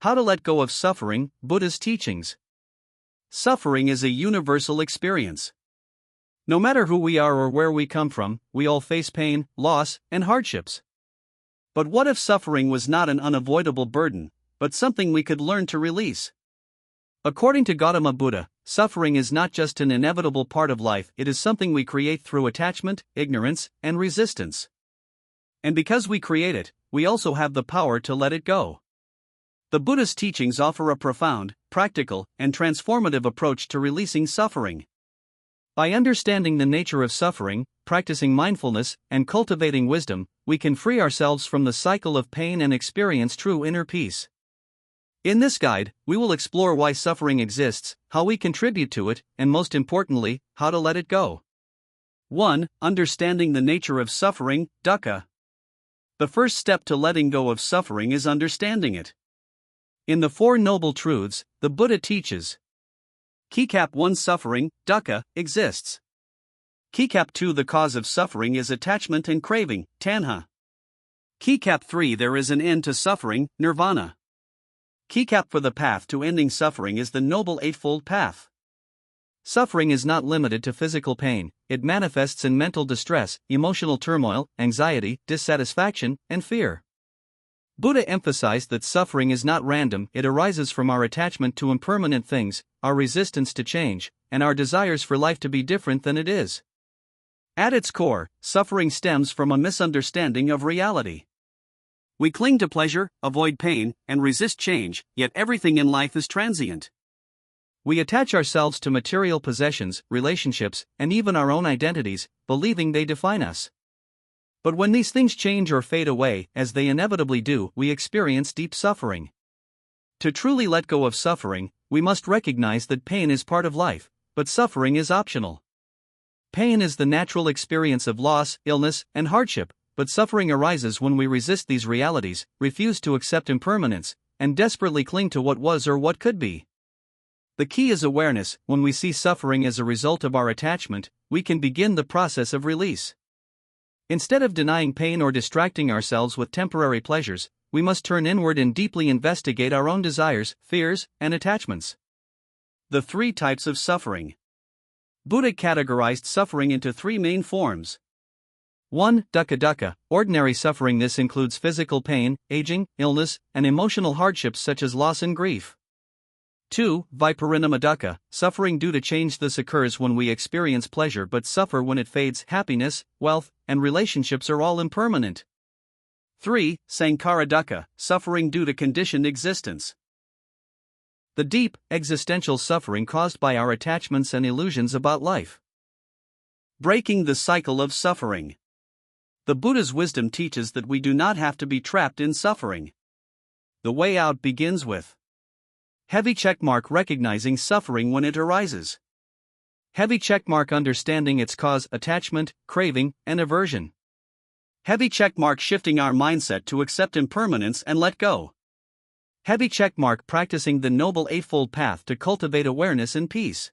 How to let go of suffering, Buddha's teachings. Suffering is a universal experience. No matter who we are or where we come from, we all face pain, loss, and hardships. But what if suffering was not an unavoidable burden, but something we could learn to release? According to Gautama Buddha, suffering is not just an inevitable part of life, it is something we create through attachment, ignorance, and resistance. And because we create it, we also have the power to let it go. The Buddha's teachings offer a profound, practical, and transformative approach to releasing suffering. By understanding the nature of suffering, practicing mindfulness, and cultivating wisdom, we can free ourselves from the cycle of pain and experience true inner peace. In this guide, we will explore why suffering exists, how we contribute to it, and most importantly, how to let it go. 1. Understanding the nature of suffering, dukkha. The first step to letting go of suffering is understanding it. In the Four Noble Truths, the Buddha teaches: Keycap 1 Suffering, dukkha, exists. Keycap 2 The cause of suffering is attachment and craving, tanha. Keycap 3 There is an end to suffering, nirvana. Keycap for the path to ending suffering is the Noble Eightfold Path. Suffering is not limited to physical pain, it manifests in mental distress, emotional turmoil, anxiety, dissatisfaction, and fear. Buddha emphasized that suffering is not random, it arises from our attachment to impermanent things, our resistance to change, and our desires for life to be different than it is. At its core, suffering stems from a misunderstanding of reality. We cling to pleasure, avoid pain, and resist change, yet everything in life is transient. We attach ourselves to material possessions, relationships, and even our own identities, believing they define us. But when these things change or fade away, as they inevitably do, we experience deep suffering. To truly let go of suffering, we must recognize that pain is part of life, but suffering is optional. Pain is the natural experience of loss, illness, and hardship, but suffering arises when we resist these realities, refuse to accept impermanence, and desperately cling to what was or what could be. The key is awareness. When we see suffering as a result of our attachment, we can begin the process of release. Instead of denying pain or distracting ourselves with temporary pleasures, we must turn inward and deeply investigate our own desires, fears, and attachments. The 3 types of suffering. Buddha categorized suffering into 3 main forms. 1. Dukkha dukkha, ordinary suffering. This includes physical pain, aging, illness, and emotional hardships such as loss and grief. 2. Viparinama dukkha, suffering due to change. This occurs when we experience pleasure but suffer when it fades. Happiness, wealth, and relationships are all impermanent. 3. Sankhara dukkha, suffering due to conditioned existence. The deep, existential suffering caused by our attachments and illusions about life. Breaking the cycle of suffering. The Buddha's wisdom teaches that we do not have to be trapped in suffering. The way out begins with heavy checkmark, recognizing suffering when it arises. Heavy checkmark, understanding its cause, attachment, craving, and aversion. Heavy checkmark, shifting our mindset to accept impermanence and let go. Heavy checkmark, practicing the Noble Eightfold Path to cultivate awareness and peace.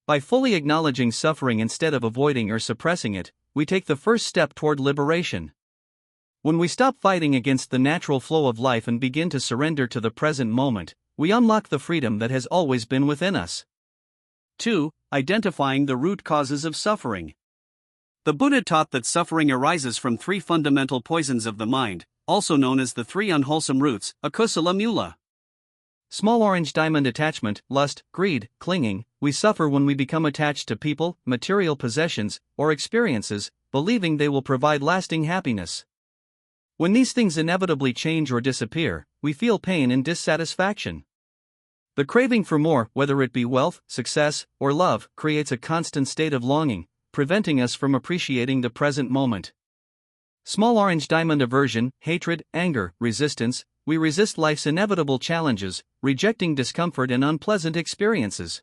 By fully acknowledging suffering instead of avoiding or suppressing it, we take the first step toward liberation. When we stop fighting against the natural flow of life and begin to surrender to the present moment, we unlock the freedom that has always been within us. 2. Identifying the root causes of suffering. The Buddha taught that suffering arises from 3 fundamental poisons of the mind, also known as the 3 unwholesome roots, akusala mula. Small orange diamond, attachment, lust, greed, clinging. We suffer when we become attached to people, material possessions, or experiences, believing they will provide lasting happiness. When these things inevitably change or disappear, we feel pain and dissatisfaction. The craving for more, whether it be wealth, success, or love, creates a constant state of longing, preventing us from appreciating the present moment. Small orange diamond, aversion, hatred, anger, resistance. We resist life's inevitable challenges, rejecting discomfort and unpleasant experiences.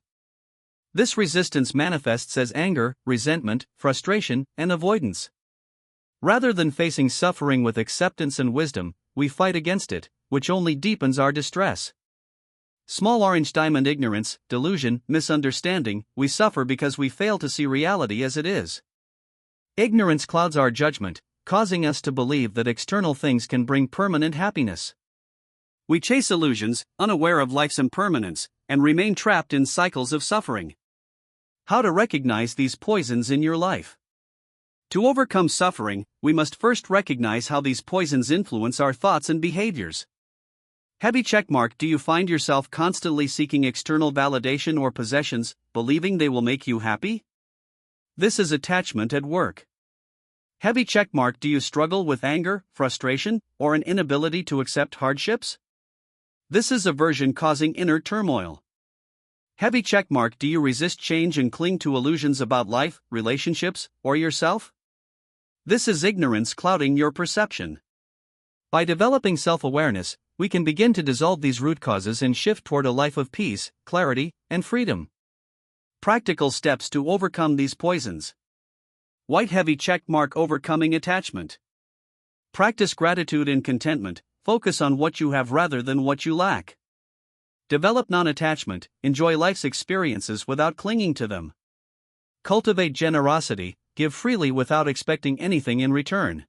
This resistance manifests as anger, resentment, frustration, and avoidance. Rather than facing suffering with acceptance and wisdom, we fight against it, which only deepens our distress. Small orange diamond, ignorance, delusion, misunderstanding. We suffer because we fail to see reality as it is. Ignorance clouds our judgment, causing us to believe that external things can bring permanent happiness. We chase illusions, unaware of life's impermanence, and remain trapped in cycles of suffering. How to recognize these poisons in your life? To overcome suffering, we must first recognize how these poisons influence our thoughts and behaviors. Heavy checkmark. Do you find yourself constantly seeking external validation or possessions, believing they will make you happy? This is attachment at work. Heavy checkmark. Do you struggle with anger, frustration, or an inability to accept hardships? This is aversion causing inner turmoil. Heavy checkmark. Do you resist change and cling to illusions about life, relationships, or yourself? This is ignorance clouding your perception. By developing self-awareness, we can begin to dissolve these root causes and shift toward a life of peace, clarity, and freedom. Practical steps to overcome these poisons. White heavy checkmark. Overcoming attachment. Practice gratitude and contentment, focus on what you have rather than what you lack. Develop non-attachment, enjoy life's experiences without clinging to them. Cultivate generosity, give freely without expecting anything in return.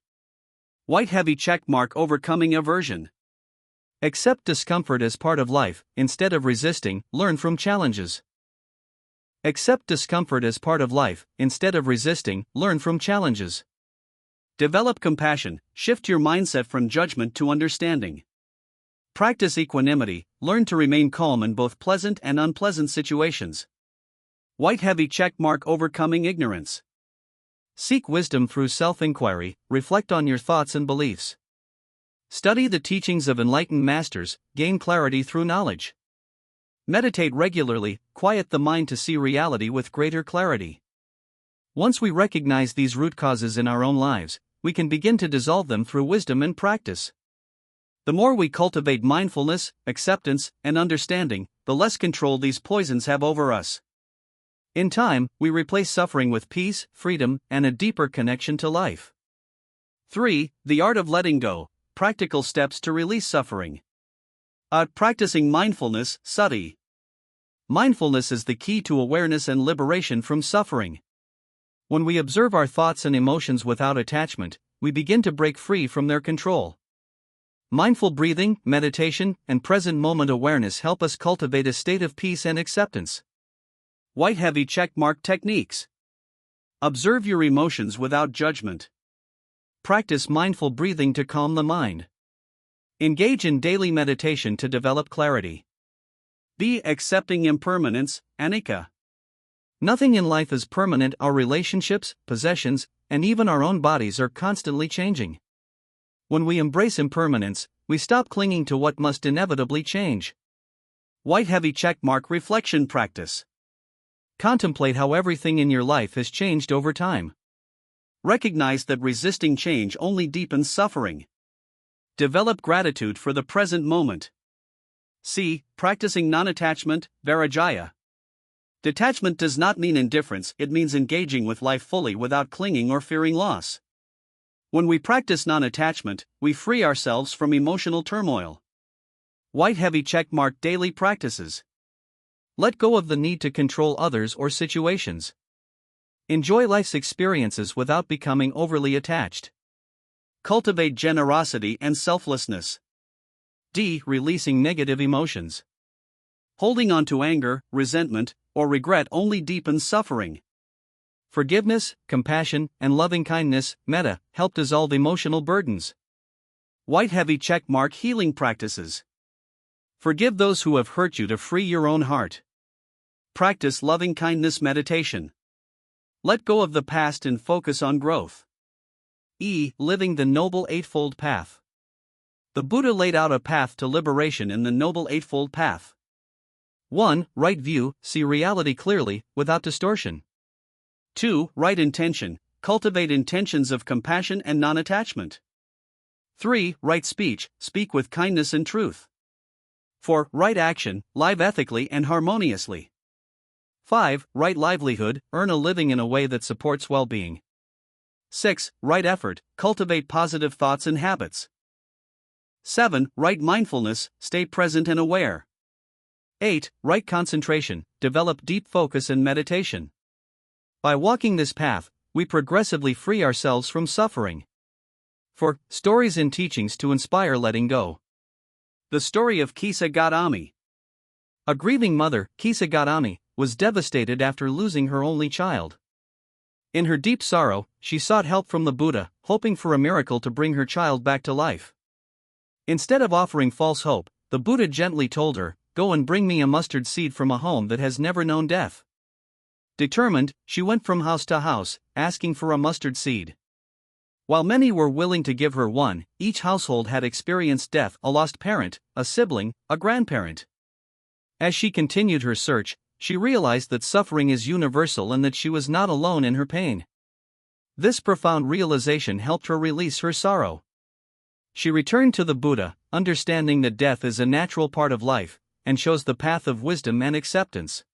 White heavy checkmark. Overcoming aversion. Accept discomfort as part of life, instead of resisting, learn from challenges. Accept discomfort as part of life, instead of resisting, learn from challenges. Develop compassion, shift your mindset from judgment to understanding. Practice equanimity, learn to remain calm in both pleasant and unpleasant situations. White heavy checkmark. Overcoming ignorance. Seek wisdom through self-inquiry, reflect on your thoughts and beliefs. Study the teachings of enlightened masters, gain clarity through knowledge. Meditate regularly, quiet the mind to see reality with greater clarity. Once we recognize these root causes in our own lives, we can begin to dissolve them through wisdom and practice. The more we cultivate mindfulness, acceptance, and understanding, the less control these poisons have over us. In time, we replace suffering with peace, freedom, and a deeper connection to life. 3. The art of letting go. Practical steps to release suffering. Practicing mindfulness, sati. Mindfulness is the key to awareness and liberation from suffering. When we observe our thoughts and emotions without attachment, we begin to break free from their control. Mindful breathing, meditation, and present moment awareness help us cultivate a state of peace and acceptance. White heavy checkmark techniques. Observe your emotions without judgment. Practice mindful breathing to calm the mind. Engage in daily meditation to develop clarity. Be accepting impermanence, anicca. Nothing in life is permanent. Our relationships, possessions, and even our own bodies are constantly changing. When we embrace impermanence, we stop clinging to what must inevitably change. White heavy checkmark. Reflection practice. Contemplate how everything in your life has changed over time. Recognize that resisting change only deepens suffering. Develop gratitude for the present moment. C. Practicing non-attachment, vairagya. Detachment does not mean indifference, it means engaging with life fully without clinging or fearing loss. When we practice non-attachment, we free ourselves from emotional turmoil. White heavy checkmark. Daily practices. Let go of the need to control others or situations. Enjoy life's experiences without becoming overly attached. Cultivate generosity and selflessness. D. Releasing negative emotions. Holding on to anger, resentment, or regret only deepens suffering. Forgiveness, compassion, and loving kindness, metta, help dissolve emotional burdens. White heavy checkmark. Healing practices. Forgive those who have hurt you to free your own heart. Practice loving kindness meditation. Let go of the past and focus on growth. E. Living the Noble Eightfold Path. The Buddha laid out a path to liberation in the Noble Eightfold Path. 1. Right view, see reality clearly, without distortion. 2. Right intention, cultivate intentions of compassion and non-attachment. 3. Right speech, speak with kindness and truth. 4. Right action, live ethically and harmoniously. 5. Right livelihood, earn a living in a way that supports well-being. 6. Right effort, cultivate positive thoughts and habits. 7. Right mindfulness, stay present and aware. 8. Right concentration, develop deep focus and meditation. By walking this path, we progressively free ourselves from suffering. 4. Stories and teachings to inspire letting go. The story of Kisa Gotami. A grieving mother, Kisa Gotami, was devastated after losing her only child. In her deep sorrow, she sought help from the Buddha, hoping for a miracle to bring her child back to life. Instead of offering false hope, the Buddha gently told her, "Go and bring me a mustard seed from a home that has never known death." Determined, she went from house to house, asking for a mustard seed. While many were willing to give her one, each household had experienced death: a lost parent, a sibling, a grandparent. As she continued her search, she realized that suffering is universal and that she was not alone in her pain. This profound realization helped her release her sorrow. She returned to the Buddha, understanding that death is a natural part of life, and chose the path of wisdom and acceptance.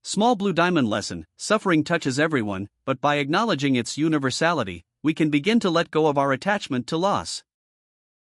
Small Blue Diamond Lesson: suffering touches everyone, but by acknowledging its universality, we can begin to let go of our attachment to loss.